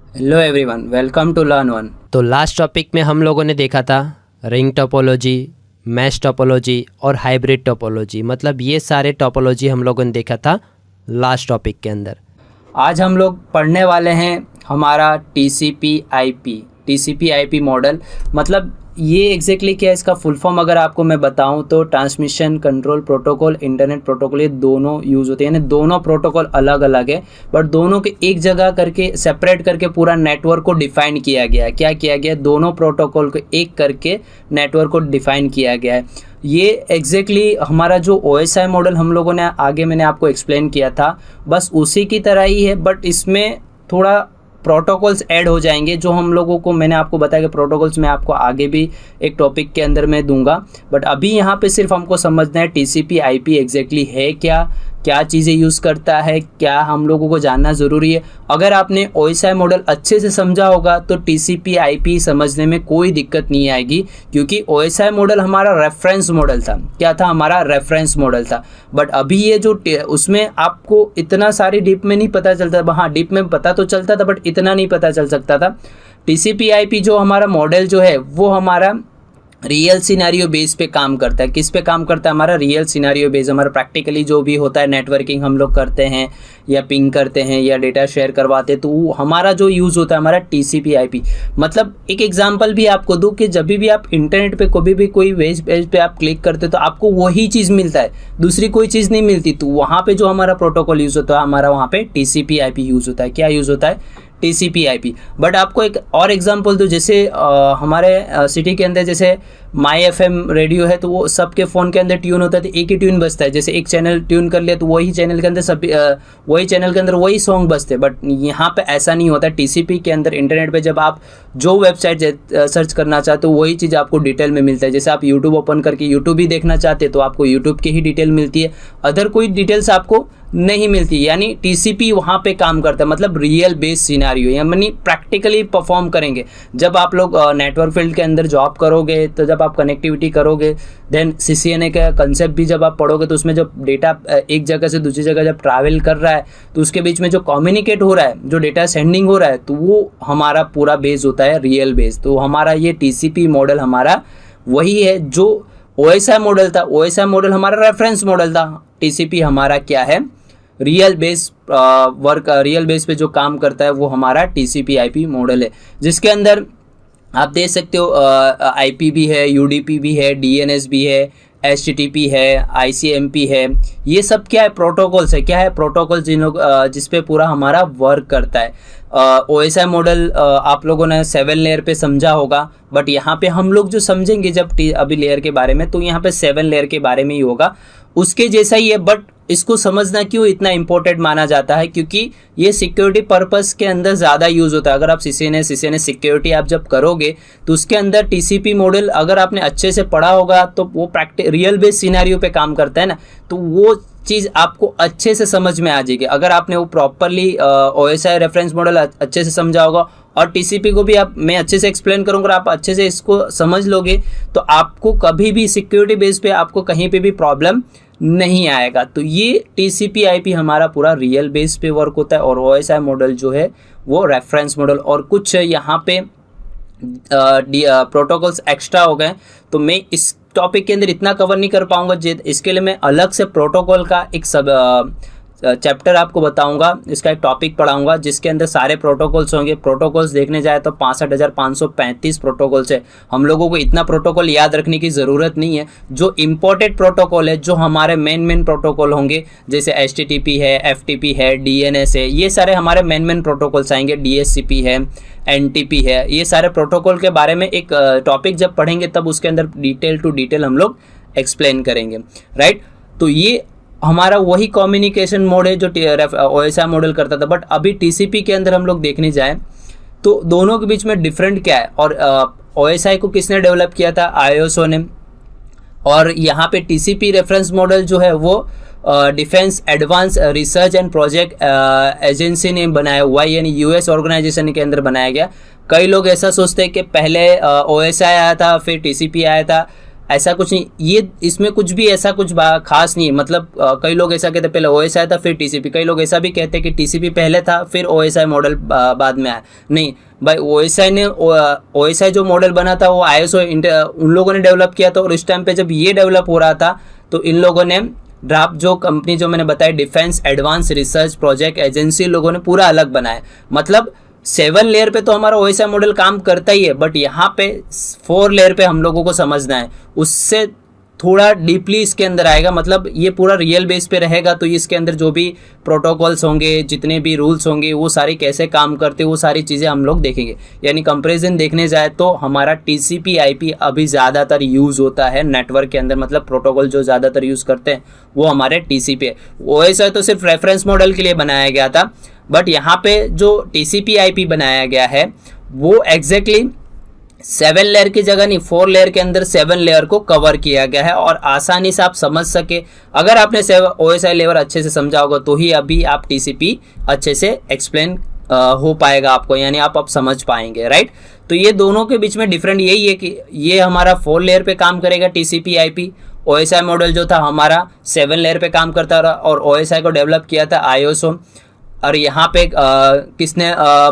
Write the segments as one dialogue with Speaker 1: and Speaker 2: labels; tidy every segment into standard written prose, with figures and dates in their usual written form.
Speaker 1: Hello everyone, welcome to learn one.
Speaker 2: तो last topic में हम लोगों ने देखा था रिंग टोपोलॉजी, मैश टोपोलॉजी और हाइब्रिड टोपोलॉजी। मतलब ये सारे टोपोलॉजी हम लोगों ने देखा था लास्ट टॉपिक के अंदर।
Speaker 1: आज हम लोग पढ़ने वाले हैं हमारा टीसीपी आईपी मॉडल। मतलब ये एग्जैक्टली क्या है, इसका फुल फॉर्म अगर आपको मैं बताऊं तो transmission control protocol, internet protocol, ये दोनों यूज़ होते हैं। यानी दोनों प्रोटोकॉल अलग अलग है, बट दोनों के एक जगह करके सेपरेट करके पूरा नेटवर्क को डिफाइन किया गया है। क्या किया गया है, दोनों प्रोटोकॉल को एक करके नेटवर्क को डिफाइन किया गया है। ये एग्जैक्टली हमारा जो OSI मॉडल हम लोगों ने आगे मैंने आपको एक्सप्लेन किया था, बस उसी की तरह ही है, बट इसमें थोड़ा प्रोटोकॉल्स ऐड हो जाएंगे जो हम लोगों को मैंने आपको बताया कि प्रोटोकॉल्स मैं आपको आगे भी एक टॉपिक के अंदर मैं दूंगा। बट अभी यहाँ पे सिर्फ हमको समझना है TCP/IP एग्जैक्टली है क्या चीज़ें यूज़ करता है, क्या हम लोगों को जानना ज़रूरी है। अगर आपने OSI मॉडल अच्छे से समझा होगा तो TCP/IP समझने में कोई दिक्कत नहीं आएगी, क्योंकि OSI मॉडल हमारा रेफरेंस मॉडल था। क्या था, हमारा रेफरेंस मॉडल था। बट अभी ये जो उसमें आपको इतना सारी डीप में नहीं पता चलता। हाँ, डीप में पता तो चलता था, बट इतना नहीं पता चल सकता था। TCP/IP जो हमारा मॉडल जो है वो हमारा रियल सिनेरियो बेस पे काम करता है। किस पे काम करता है, हमारा रियल सिनेरियो बेस। हमारा प्रैक्टिकली जो भी होता है, नेटवर्किंग हम लोग करते हैं या पिंग करते हैं या डेटा शेयर करवाते हैं, तो हमारा जो यूज़ होता है हमारा TCP/IP। मतलब एक एग्जांपल भी आपको दूं कि जब भी आप इंटरनेट पे कभी भी कोई वेब पेज पे आप क्लिक करते हो तो आपको वही चीज़ मिलता है, दूसरी कोई चीज़ नहीं मिलती। तो वहाँ पे जो हमारा प्रोटोकॉल यूज़ होता है, हमारा वहाँ पे TCP/IP यूज़ होता है। क्या यूज़ होता है, TCP/IP। बट आपको एक और एग्जांपल दो, जैसे हमारे सिटी के अंदर जैसे माई FM रेडियो है, तो वो सबके फ़ोन के अंदर ट्यून होता है, तो एक ही ट्यून बजता है। जैसे एक चैनल ट्यून कर लिया तो वही चैनल के अंदर सभी वही चैनल के अंदर वही सॉन्ग बजते हैं। बट यहाँ पे ऐसा नहीं होता। TCP के अंदर इंटरनेट पे जब आप जो वेबसाइट सर्च करना चाहते हो वही चीज़ आपको डिटेल में मिलता है। जैसे आप यूट्यूब ओपन करके यूट्यूब ही देखना चाहते हैं तो आपको यूट्यूब की ही डिटेल मिलती है, अदर कोई डिटेल्स आपको नहीं मिलती। यानी TCP वहाँ पे काम करता है, मतलब रियल बेस सिनेरियो, यानी प्रैक्टिकली परफॉर्म करेंगे। जब आप लोग नेटवर्क फील्ड के अंदर जॉब करोगे, तो जब आप कनेक्टिविटी करोगे, देन CCNA का कंसेप्ट भी जब आप पढ़ोगे, तो उसमें जब डेटा एक जगह से दूसरी जगह जब ट्रैवल कर रहा है तो उसके बीच में जो कम्युनिकेट हो रहा है, जो डेटा सेंडिंग हो रहा है, तो वो हमारा पूरा बेस होता है रियल बेस। तो हमारा ये TCP मॉडल हमारा वही है जो OSI मॉडल था। OSI मॉडल हमारा रेफरेंस मॉडल था। TCP हमारा क्या है, रियल बेस रियल बेस पे जो काम करता है वो हमारा TCP/IP मॉडल है, जिसके अंदर आप देख सकते हो IP भी है, UDP भी है, DNS भी है, HTTP है, ICMP है। ये सब क्या है, प्रोटोकॉल्स है। क्या है, प्रोटोकॉल जिस पे पूरा हमारा वर्क करता है। OSI मॉडल आप लोगों ने 7 लेयर पे समझा होगा, बट यहाँ पे हम लोग जो समझेंगे जब अभी लेयर के बारे में, तो यहाँ पे 7 लेयर के बारे में ही होगा, उसके जैसा ही है। बट इसको समझना क्यों इतना इंपॉर्टेंट माना जाता है, क्योंकि ये सिक्योरिटी पर्पस के अंदर ज़्यादा यूज़ होता है। अगर आप CCNA सिक्योरिटी आप जब करोगे तो उसके अंदर TCP मॉडल अगर आपने अच्छे से पढ़ा होगा तो वो रियल बेस सिनेरियो पे काम करता है ना, तो वो चीज़ आपको अच्छे से समझ में आ जाएगी। अगर आपने वो प्रॉपरली OSI रेफरेंस मॉडल अच्छे से समझा होगा और TCP को भी मैं अच्छे से एक्सप्लेन करूँगा, आप अच्छे से इसको समझ लोगे, तो आपको कभी भी सिक्योरिटी बेस पे आपको कहीं पे भी प्रॉब्लम नहीं आएगा। तो ये TCP/IP हमारा पूरा रियल बेस पे वर्क होता है, और OSI मॉडल जो है वो रेफरेंस मॉडल। और कुछ यहाँ पे प्रोटोकॉल्स एक्स्ट्रा हो गए, तो मैं इस टॉपिक के अंदर इतना कवर नहीं कर पाऊंगा। इसके लिए मैं अलग से प्रोटोकॉल का एक चैप्टर आपको बताऊंगा, इसका एक टॉपिक पढ़ाऊंगा जिसके अंदर सारे प्रोटोकॉल्स होंगे। प्रोटोकॉल्स देखने जाए तो 65,535 प्रोटोकॉल्स है। हम लोगों को इतना प्रोटोकॉल याद रखने की ज़रूरत नहीं है। जो इम्पोर्टेंट प्रोटोकॉल है, जो हमारे मेन प्रोटोकॉल होंगे, जैसे HTTP है, FTP है, DNS है, ये सारे हमारे मेन प्रोटोकॉल्स आएंगे। DHCP है, NTP है, ये सारे प्रोटोकॉल के बारे में एक टॉपिक जब पढ़ेंगे तब उसके अंदर डिटेल टू डिटेल हम लोग एक्सप्लेन करेंगे, राइट। तो ये हमारा वही कम्युनिकेशन मोड है जो OSI मॉडल करता था। बट अभी TCP के अंदर हम लोग देखने जाएं तो दोनों के बीच में डिफरेंट क्या है, और OSI को किसने डेवलप किया था, ISO ने। और यहाँ पे TCP रेफरेंस मॉडल जो है वो defence advance research and project agency ने बनाया हुआ है, यानी US ऑर्गेनाइजेशन के अंदर बनाया गया। कई लोग ऐसा सोचते हैं कि पहले OSI आया था फिर TCP आया था, ऐसा कुछ नहीं, ये इसमें कुछ भी ऐसा कुछ खास नहीं है। मतलब कई लोग ऐसा कहते पहले ओएसआई था फिर टीसीपी, कई लोग ऐसा भी कहते कि टीसीपी पहले था फिर ओएसआई मॉडल बाद में आया। नहीं भाई, ओएसआई जो मॉडल बना था वो आईएसओ उन लोगों ने डेवलप किया था, और इस टाइम पे जब ये डेवलप हो रहा था तो इन लोगों ने ड्राफ्ट जो कंपनी जो मैंने बताई defence advance research project agency, लोगों ने पूरा अलग बनाया। मतलब 7 लेयर पे तो हमारा ओएसआई मॉडल काम करता ही है, बट यहाँ पे 4 लेयर पे हम लोगों को समझना है, उससे थोड़ा डीपली इसके अंदर आएगा। मतलब ये पूरा रियल बेस पे रहेगा, तो इसके अंदर जो भी प्रोटोकॉल्स होंगे, जितने भी रूल्स होंगे, वो सारे कैसे काम करते हैं, वो सारी चीज़ें हम लोग देखेंगे। यानी कंपैरिजन देखने जाए तो हमारा टीसीपी आईपी अभी ज़्यादातर यूज़ होता है नेटवर्क के अंदर। मतलब प्रोटोकॉल जो ज़्यादातर यूज़ करते हैं वो हमारे टीसीपी है। ओएसआई तो सिर्फ रेफरेंस मॉडल के लिए बनाया गया था, बट यहाँ पे जो टीसीपी आईपी बनाया गया है वो एग्जैक्टली 7 लेयर की जगह नहीं, 4 लेयर के अंदर 7 लेयर को कवर किया गया है, और आसानी से आप समझ सके। अगर आपने ओएसआई लेयर अच्छे से समझा होगा तो ही अभी आप टीसीपी अच्छे से एक्सप्लेन हो पाएगा आपको, यानी आप समझ पाएंगे, राइट। तो ये दोनों के बीच में डिफरेंट यही है कि ये हमारा 4 लेयर पे काम करेगा टीसीपी आईपी। ओएसआई मॉडल जो था हमारा 7 लेयर पे काम करता रहा, और ओएसआई को डेवलप किया था आईएसओ। और यहाँ पे किसने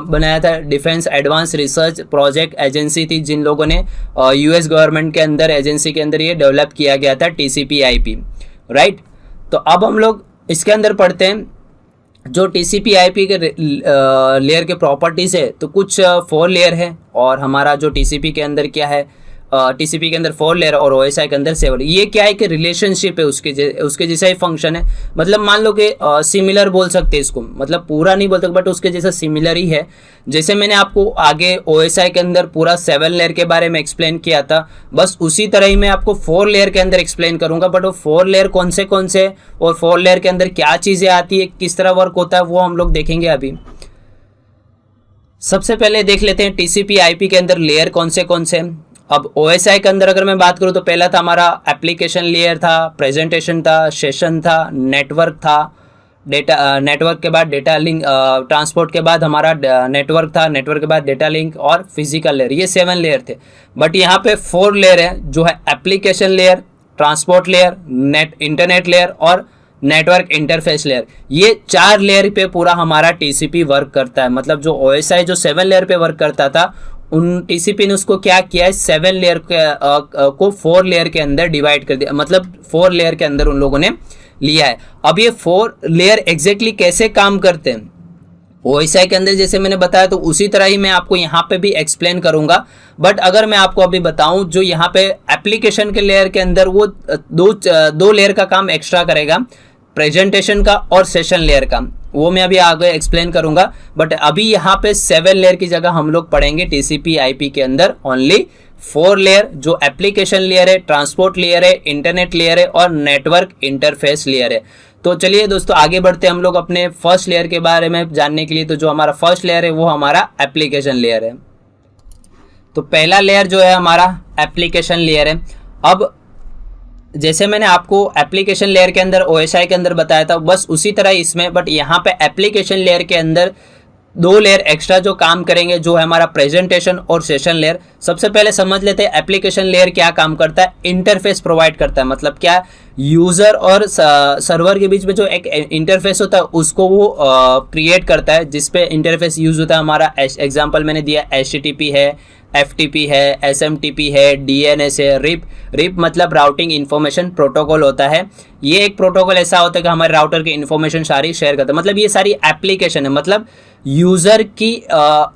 Speaker 1: बनाया था? Defence advance research project agency थी, जिन लोगों ने यूएस गवर्नमेंट के अंदर एजेंसी के अंदर ये डेवलप किया गया था टीसीपी आईपी, राइट। तो अब हम लोग इसके अंदर पढ़ते हैं जो टीसीपी आईपी के लेयर के प्रॉपर्टीज है। तो कुछ 4 लेयर है, और हमारा जो टीसीपी के अंदर क्या है, टीसीपी के अंदर 4 लेयर और ओएसआई के अंदर 7। ये क्या है कि रिलेशनशिप है, उसके जैसा ही फंक्शन है। मतलब मान लो कि सिमिलर बोल सकते हैं इसको, मतलब पूरा नहीं बोल सकते बट उसके जैसा सिमिलर ही है। जैसे मैंने आपको आगे ओएसआई के अंदर पूरा 7 लेयर के बारे में एक्सप्लेन किया था, बस उसी तरह ही मैं आपको 4 लेयर के अंदर एक्सप्लेन करूंगा। बट वो 4 लेयर कौन से और 4 लेयर के अंदर क्या चीजें आती है, किस तरह वर्क होता है, वो हम लोग देखेंगे अभी। सबसे पहले देख लेते हैं टीसीपी आईपी के अंदर लेयर कौन से। अब ओएसआई के अंदर अगर मैं बात करूं तो पहला था हमारा एप्लीकेशन लेयर था, प्रेजेंटेशन था, सेशन था, नेटवर्क था, डेटा नेटवर्क के बाद डेटा लिंक, ट्रांसपोर्ट के बाद हमारा नेटवर्क था, नेटवर्क के बाद डेटा लिंक और फिजिकल लेयर। ये 7 लेयर थे। बट यहाँ पे 4 लेयर है, जो है application layer, transport layer, internet layer और नेटवर्क इंटरफेस लेयर। ये 4 लेयर पे पूरा हमारा टीसीपी वर्क करता है। मतलब जो ओएसआई जो 7 लेयर पे वर्क करता था, उन टीसीपी ने उसको क्या किया है, 7 लेयर को 4 लेयर के अंदर डिवाइड कर दिया। मतलब 4 लेयर के अंदर उन लोगों ने लिया है। अब ये 4 लेयर एग्जैक्टली कैसे काम करते हैं ओएसआई के अंदर, जैसे मैंने बताया, तो उसी तरह ही मैं आपको यहाँ पे भी एक्सप्लेन करूंगा। बट अगर मैं आपको अभी बताऊं, जो यहाँ पे एप्लीकेशन के लेयर के अंदर वो दो लेयर का काम एक्स्ट्रा करेगा, प्रेजेंटेशन का और सेशन लेयर का, वो मैं अभी आगे एक्सप्लेन करूंगा। बट अभी यहाँ पे 7 लेयर की जगह हम लोग पढ़ेंगे टीसीपी आईपी के अंदर ओनली 4 लेयर, जो एप्लीकेशन लेयर है, ट्रांसपोर्ट लेयर है, इंटरनेट लेयर है और नेटवर्क इंटरफेस लेयर है। तो चलिए दोस्तों आगे बढ़ते हैं हम लोग अपने फर्स्ट लेयर के बारे में जानने के लिए। तो जो हमारा फर्स्ट लेयर है वो हमारा एप्लीकेशन लेयर है। तो पहला लेयर जो है हमारा एप्लीकेशन लेयर है। अब जैसे मैंने आपको एप्लीकेशन लेयर के अंदर ओएसआई के अंदर बताया था, बस उसी तरह इसमें, बट यहाँ पे एप्लीकेशन लेयर के अंदर 2 लेयर एक्स्ट्रा जो काम करेंगे, जो है हमारा प्रेजेंटेशन और सेशन लेयर। सबसे पहले समझ लेते हैं एप्लीकेशन लेयर क्या काम करता है। इंटरफेस प्रोवाइड करता है। मतलब क्या, यूजर और सर्वर के बीच में जो एक इंटरफेस होता है उसको वो क्रिएट करता है, जिसपे इंटरफेस यूज होता है हमारा। एग्जांपल मैंने दिया, HTTP है, FTP है, SMTP है, DNS है, रिप मतलब राउटिंग इंफॉर्मेशन प्रोटोकॉल होता है। ये एक प्रोटोकॉल ऐसा होता है कि हमारे राउटर की इंफॉर्मेशन सारी शेयर करता है। मतलब ये सारी एप्लीकेशन है, मतलब यूजर की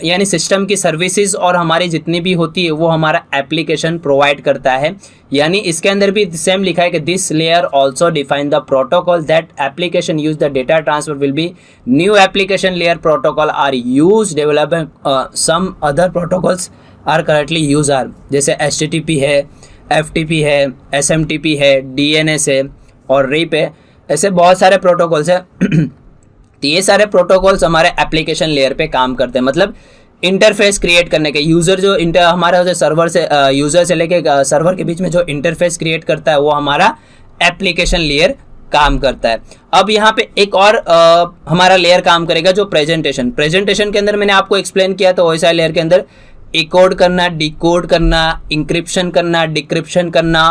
Speaker 1: यानी सिस्टम की सर्विसेज और हमारी जितनी भी होती है वो हमारा एप्लीकेशन प्रोवाइड करता है। यानी इसके अंदर भी सेम लिखा है कि this layer also define the protocol that application use the data transfer will be new application layer protocol are use develop some other protocols are currently use are, जैसे HTTP है, FTP है, SMTP है, DNS है और rib है। ऐसे बहुत सारे प्रोटोकॉल्स है। तो ये सारे प्रोटोकॉल्स हमारे एप्लीकेशन लेयर पे काम करते हैं। मतलब इंटरफेस क्रिएट करने के, यूजर जो हमारा जो सर्वर से यूजर से लेके सर्वर के बीच में जो इंटरफेस क्रिएट करता है वो हमारा एप्लीकेशन लेयर काम करता है। अब यहाँ पे एक और हमारा लेयर काम करेगा जो प्रेजेंटेशन के अंदर मैंने आपको एक्सप्लेन किया था ओएसआई लेयर के अंदर एकोड करना, डिकोड करना, इंक्रिप्शन करना, डिक्रिप्शन करना,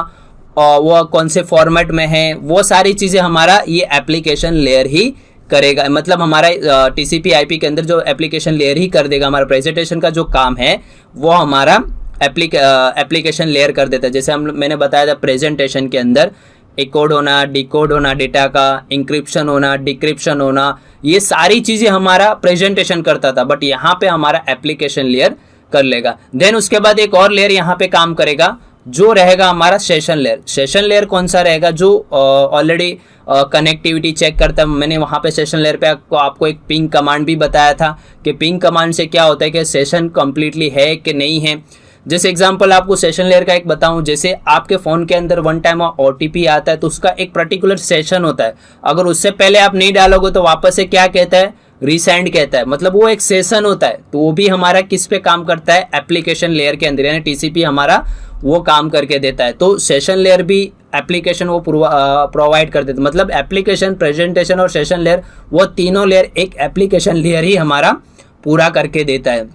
Speaker 1: और वो कौन से फॉर्मेट में है, वो सारी चीज़ें हमारा ये एप्लीकेशन लेयर ही करेगा। मतलब हमारा टीसीपी आईपी के अंदर जो एप्लीकेशन लेयर ही कर देगा। हमारा प्रेजेंटेशन का जो काम है वो हमारा एप्लीकेशन लेयर कर देता है। जैसे मैंने बताया था प्रेजेंटेशन के अंदर एकोड होना, डिकोड होना डेटा का, इंक्रिप्शन होना, डिक्रिप्शन होना, ये सारी चीज़ें हमारा प्रेजेंटेशन करता था, बट यहाँ पे हमारा एप्लीकेशन लेयर कर लेगा। देन उसके बाद एक और लेयर यहाँ पे काम करेगा जो रहेगा हमारा सेशन लेयर। सेशन लेयर कौन सा रहेगा? जो ऑलरेडी कनेक्टिविटी चेक करता है। मैंने वहाँ पे सेशन लेयर पे आपको एक पिंग कमांड भी बताया था कि पिंग कमांड से क्या होता है कि सेशन कम्प्लीटली है कि नहीं है। जैसे एग्जांपल आपको सेशन लेयर का एक बताऊं, जैसे आपके फ़ोन के अंदर वन टाइम OTP आता है तो उसका एक पर्टिकुलर सेशन होता है। अगर उससे पहले आप नहीं डालोगे तो वापस से क्या कहता है? रीसेंड कहता है। मतलब वो एक सेशन होता है। तो वो भी हमारा किस पे काम करता है? एप्लीकेशन लेयर के अंदर, यानी टीसीपी हमारा वो काम करके देता है। तो सेशन लेयर भी एप्लीकेशन वो प्रोवाइड कर देता है। मतलब एप्लीकेशन, प्रेजेंटेशन और सेशन लेयर, वो तीनों लेयर एक एप्लीकेशन लेयर ही हमारा पूरा करके देता है।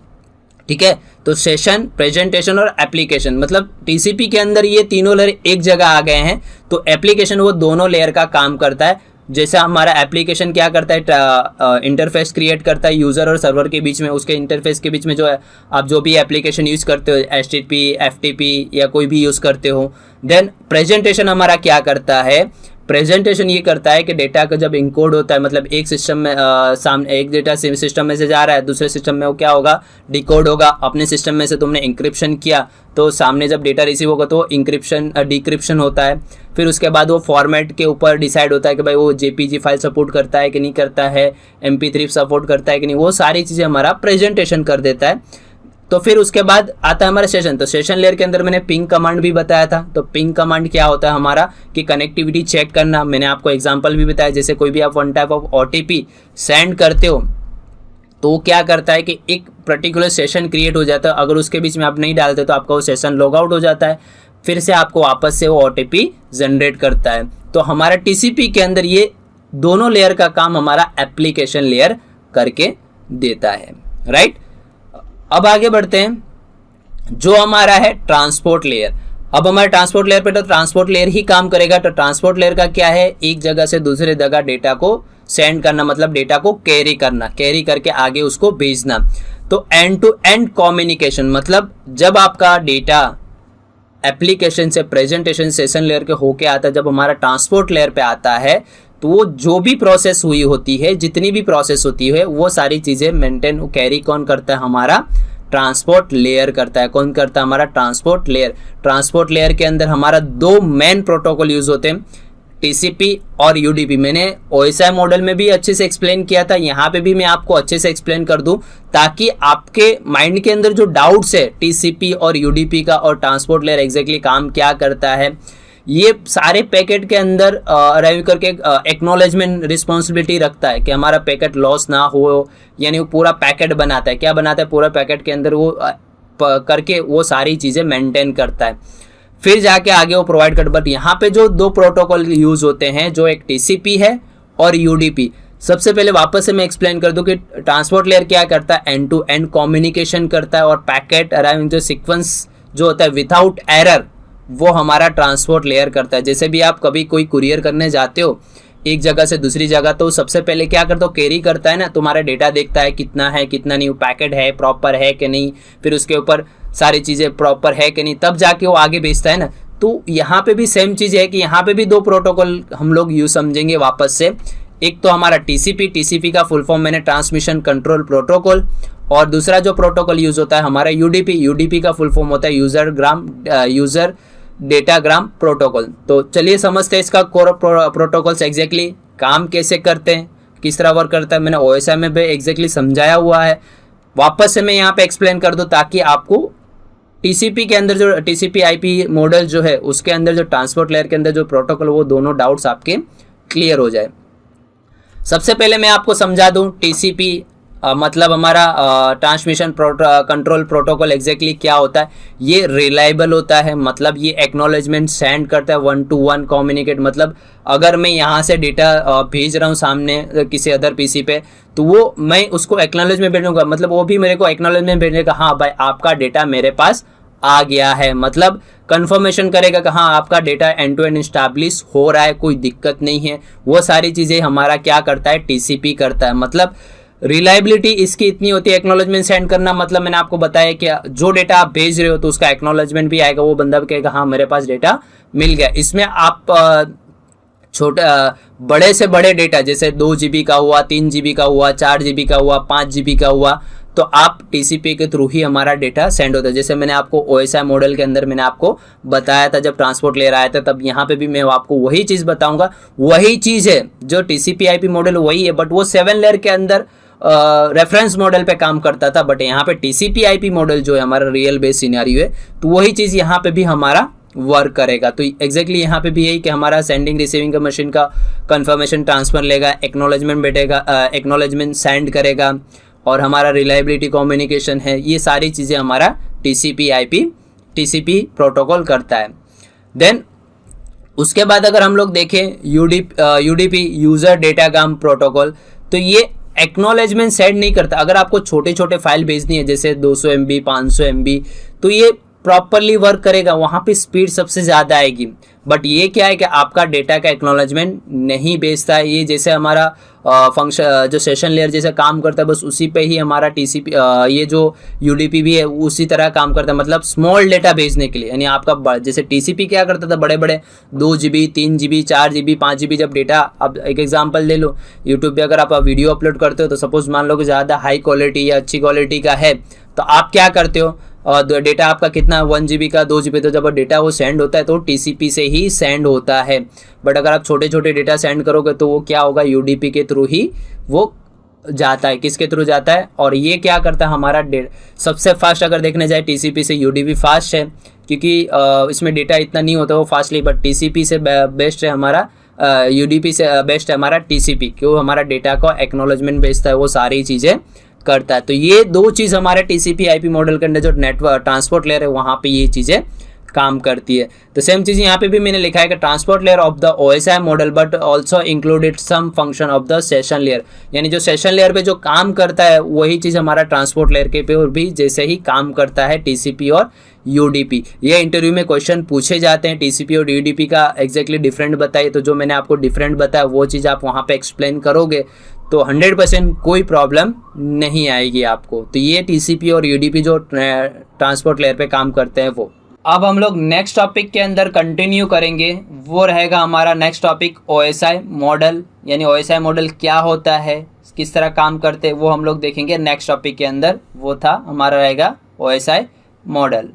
Speaker 1: ठीक है, तो सेशन, प्रेजेंटेशन और एप्लीकेशन, मतलब टीसीपी के अंदर ये तीनों लेयर एक जगह आ गए हैं। तो एप्लीकेशन वो दोनों लेयर का काम करता है। जैसे हमारा एप्लीकेशन क्या करता है? इंटरफेस क्रिएट करता है यूज़र और सर्वर के बीच में। उसके इंटरफेस के बीच में जो है आप जो भी एप्लीकेशन यूज़ करते हो, HTTP, FTP या कोई भी यूज़ करते हो। देन प्रेजेंटेशन हमारा क्या करता है? प्रेजेंटेशन ये करता है कि डेटा का जब इनकोड होता है, मतलब एक सिस्टम में सामने एक डेटा सिस्टम में से जा रहा है, दूसरे सिस्टम में वो क्या होगा? डिकोड होगा। अपने सिस्टम में से तुमने इंक्रिप्शन किया तो सामने जब डेटा रिसीव होगा तो इंक्रिप्शन डिक्रिप्शन होता है। फिर उसके बाद वो फॉर्मेट के ऊपर डिसाइड होता है कि भाई वो JPG फाइल सपोर्ट करता है कि नहीं करता है, MP3 सपोर्ट करता है कि नहीं, वो सारी चीज़ें हमारा प्रेजेंटेशन कर देता है। तो फिर उसके बाद आता है हमारा सेशन। तो सेशन लेयर के अंदर मैंने पिंग कमांड भी बताया था। तो पिंग कमांड क्या होता है हमारा? कि कनेक्टिविटी चेक करना। मैंने आपको एग्जांपल भी बताया, जैसे कोई भी आप one type of OTP send करते हो तो वो क्या करता है कि एक पर्टिकुलर सेशन क्रिएट हो जाता है। अगर उसके बीच में आप नहीं डालते तो आपका वो सेशन लॉग आउट हो जाता है, फिर से आपको वापस से वो OTP जनरेट करता है। तो हमारा TCP के अंदर ये दोनों लेयर का काम हमारा एप्लीकेशन लेयर करके देता है। राइट, अब आगे बढ़ते हैं। जो हमारा है ट्रांसपोर्ट लेयर। अब हमारे ट्रांसपोर्ट लेयर पे तो ट्रांसपोर्ट लेयर ही काम करेगा। तो ट्रांसपोर्ट लेयर का क्या है? एक जगह से दूसरे जगह डेटा को सेंड करना, मतलब डेटा को कैरी करना, कैरी करके आगे उसको भेजना। तो एंड टू एंड कम्युनिकेशन, मतलब जब आपका डेटा एप्लीकेशन से, प्रेजेंटेशन, सेशन लेयर के होके आता है, जब हमारा ट्रांसपोर्ट लेयर पे आता है तो वो जो भी प्रोसेस हुई होती है, जितनी भी प्रोसेस होती है, वो सारी चीज़ें मेंटेन, कैरी कौन करता है? हमारा ट्रांसपोर्ट लेयर करता है। कौन करता है? हमारा ट्रांसपोर्ट लेयर। ट्रांसपोर्ट लेयर के अंदर हमारा दो मेन प्रोटोकॉल यूज होते हैं, TCP और UDP। मैंने OSI मॉडल में भी अच्छे से एक्सप्लेन किया था, यहाँ पे भी मैं आपको अच्छे से एक्सप्लेन कर दूं ताकि आपके माइंड के अंदर जो डाउट्स है TCP और UDP का और ट्रांसपोर्ट लेयर एग्जैक्टली काम क्या करता है, ये सारे पैकेट के अंदर अराइव करके एक्नॉलेजमेंट रिस्पॉन्सिबिलिटी रखता है कि हमारा पैकेट लॉस ना हो, यानी वो पूरा पैकेट बनाता है। क्या बनाता है? पूरा पैकेट के अंदर वो करके वो सारी चीज़ें मेंटेन करता है, फिर जाके आगे वो प्रोवाइड कर। बट यहाँ पे जो दो प्रोटोकॉल यूज होते हैं, जो एक TCP है और UDP। सबसे पहले वापस से मैं एक्सप्लेन कर दूं कि ट्रांसपोर्ट लेयर क्या करता है? एंड टू एंड कम्युनिकेशन करता है और पैकेट अराइविंग जो सीक्वेंस जो होता है विदाउट एरर, वो हमारा ट्रांसपोर्ट लेयर करता है। जैसे भी आप कभी कोई कुरियर करने जाते हो एक जगह से दूसरी जगह, तो सबसे पहले क्या करता हो? कैरी करता है ना, तुम्हारा डेटा देखता है कितना है कितना नहीं, पैकेट है प्रॉपर है कि नहीं, फिर उसके ऊपर सारी चीज़ें प्रॉपर है कि नहीं, तब जाके वो आगे भेजता है ना। तो यहाँ पे भी सेम चीज़ है कि यहाँ पे भी दो प्रोटोकॉल हम लोग यूज समझेंगे वापस से। एक तो हमारा TCP का फुल फॉर्म मैंने ट्रांसमिशन कंट्रोल प्रोटोकॉल, और दूसरा जो प्रोटोकॉल यूज होता है हमारा UDP का फुल फॉर्म होता है यूजर डेटाग्राम प्रोटोकॉल। तो चलिए समझते हैं इसका कोर प्रोटोकॉल्स एग्जैक्टली काम कैसे करते हैं, किस तरह वर्क करता है। मैंने OSI में भी एग्जैक्टली समझाया हुआ है, वापस से मैं यहाँ पे एक्सप्लेन कर दूँ ताकि आपको TCP के अंदर जो TCP IP मॉडल जो है उसके अंदर जो ट्रांसपोर्ट लेयर के अंदर जो प्रोटोकॉल, वो दोनों डाउट्स आपके क्लियर हो जाए। सबसे पहले मैं आपको समझा दूँ TCP मतलब हमारा ट्रांसमिशन कंट्रोल प्रोटोकॉल एग्जैक्टली क्या होता है, ये रिलायबल होता है, मतलब ये एक्नॉलेजमेंट सेंड करता है, 1 to 1 कम्युनिकेट, मतलब अगर मैं यहाँ से डेटा भेज रहा हूँ सामने किसी अदर पीसी पे, तो वो मैं उसको एक्नॉलेजमेंट भेजूंगा, मतलब वो भी मेरे को एक्नॉलेजमेंट भेजेगा, हाँ भाई आपका डेटा मेरे पास आ गया है, मतलब कंफर्मेशन करेगा कि हाँ आपका data end to end establish हो रहा है, कोई दिक्कत नहीं है। वो सारी चीज़ें हमारा क्या करता है, टीसीपी करता है। मतलब रिलायबिलिटी इसकी इतनी होती है, एक्नॉलेजमेंट सेंड करना, मतलब मैंने आपको बताया कि जो डेटा आप भेज रहे हो तो उसका एक्नॉलेजमेंट भी आएगा, वो बंदा भी कहेगा हाँ मेरे पास डेटा मिल गया। इसमें आप छोटा बड़े से बड़े डेटा जैसे 2 GB का हुआ, 3 GB का हुआ, 4 GB का हुआ, 5 GB का हुआ, तो आप टीसीपी के थ्रू ही हमारा डेटा सेंड होता है। जैसे मैंने आपको ओएसआई मॉडल के अंदर मैंने आपको बताया था जब ट्रांसपोर्ट लेयर आया था, तब यहाँ पे भी मैं आपको वही चीज़ बताऊंगा। वही चीज़ है जो टीसीपी आईपी मॉडल वही है, बट वो 7 लेयर के अंदर रेफरेंस मॉडल पे काम करता था, बट यहाँ पे टीसीपी आईपी मॉडल जो है हमारा रियल बेस सिनेरियो है, तो वही चीज़ यहाँ पे भी हमारा वर्क करेगा। तो एग्जैक्टली यहाँ पे भी यही कि हमारा सेंडिंग रिसीविंग का मशीन का कंफर्मेशन ट्रांसफर लेगा, एक्नॉलेजमेंट बैठेगा, एक्नॉलेजमेंट सेंड करेगा, और हमारा रिलायबिलिटी कम्युनिकेशन है, ये सारी चीज़ें हमारा टीसीपी प्रोटोकॉल करता है। देन उसके बाद अगर हम लोग देखें यूडीपी यूजर डेटाग्राम प्रोटोकॉल, तो ये एक्नॉलेजमेंट सेंड नहीं करता। अगर आपको छोटे छोटे फाइल भेजनी है जैसे 200 MB 500 MB, तो ये प्रॉपरली वर्क करेगा, वहाँ पे स्पीड सबसे ज़्यादा आएगी। बट ये क्या है कि आपका डेटा का एक्नॉलेजमेंट नहीं भेजता है। ये जैसे हमारा फंक्शन जो सेशन लेयर जैसे काम करता है, बस उसी पे ही हमारा टीसीपी ये जो यूडीपी भी है उसी तरह काम करता है, मतलब स्मॉल डेटा भेजने के लिए। यानी आपका जैसे टीसीपी क्या करता था, बड़े बड़े 2 GB 3 GB 4 GB 5 GB जब डेटा, अब एक एग्जांपल ले लो, यूट्यूब पे अगर आप वीडियो अपलोड करते हो तो सपोज मान लो कि ज़्यादा हाई क्वालिटी या अच्छी क्वालिटी का है, तो आप क्या करते हो, डेटा आपका कितना 1 GB का 2 GB, तो जब डेटा वो सेंड होता है तो टीसीपी से ही सेंड होता है। बट अगर आप छोटे छोटे डेटा सेंड करोगे तो वो क्या होगा, यूडीपी के थ्रू ही वो जाता है। किसके थ्रू जाता है, और ये क्या करता है हमारा सबसे फास्ट अगर देखने जाए टीसीपी से यूडीपी फास्ट है, क्योंकि इसमें डेटा इतना नहीं होता वो फास्टली, बट टीसीपी से बेस्ट है हमारा यूडीपी से बेस्ट है हमारा टीसीपी, क्यों हमारा डेटा को एक्नॉलेजमेंट भेजता है, वो सारी चीज़ें करता है। तो ये दो चीज़ हमारे टीसीपी आईपी मॉडल के अंदर जो नेटवर्क ट्रांसपोर्ट लेयर है वहाँ पे ये चीज़ें काम करती है। तो सेम चीज़ यहाँ पे भी मैंने लिखा है कि transport layer of the OSI model but also included some function of the session layer, यानी जो सेशन लेयर पे जो काम करता है वही चीज़ हमारा ट्रांसपोर्ट लेयर के पे और भी जैसे ही काम करता है टीसीपी और यूडीपी। ये इंटरव्यू में क्वेश्चन पूछे जाते हैं, टीसीपी और यूडीपी का एग्जैक्टली डिफरेंट बताइए, तो जो मैंने आपको डिफरेंट बताया वो चीज़ आप वहाँ पे एक्सप्लेन करोगे तो 100% कोई प्रॉब्लम नहीं आएगी आपको। तो ये टीसीपी और यूडीपी जो ट्रांसपोर्ट लेयर पे काम करते हैं वो। अब हम लोग नेक्स्ट टॉपिक के अंदर कंटिन्यू करेंगे, वो रहेगा हमारा नेक्स्ट टॉपिक ओएसआई मॉडल, यानी ओएसआई मॉडल क्या होता है, किस तरह काम करते हैं, वो हम लोग देखेंगे नेक्स्ट टॉपिक के अंदर। वो था हमारा रहेगा ओएसआई मॉडल।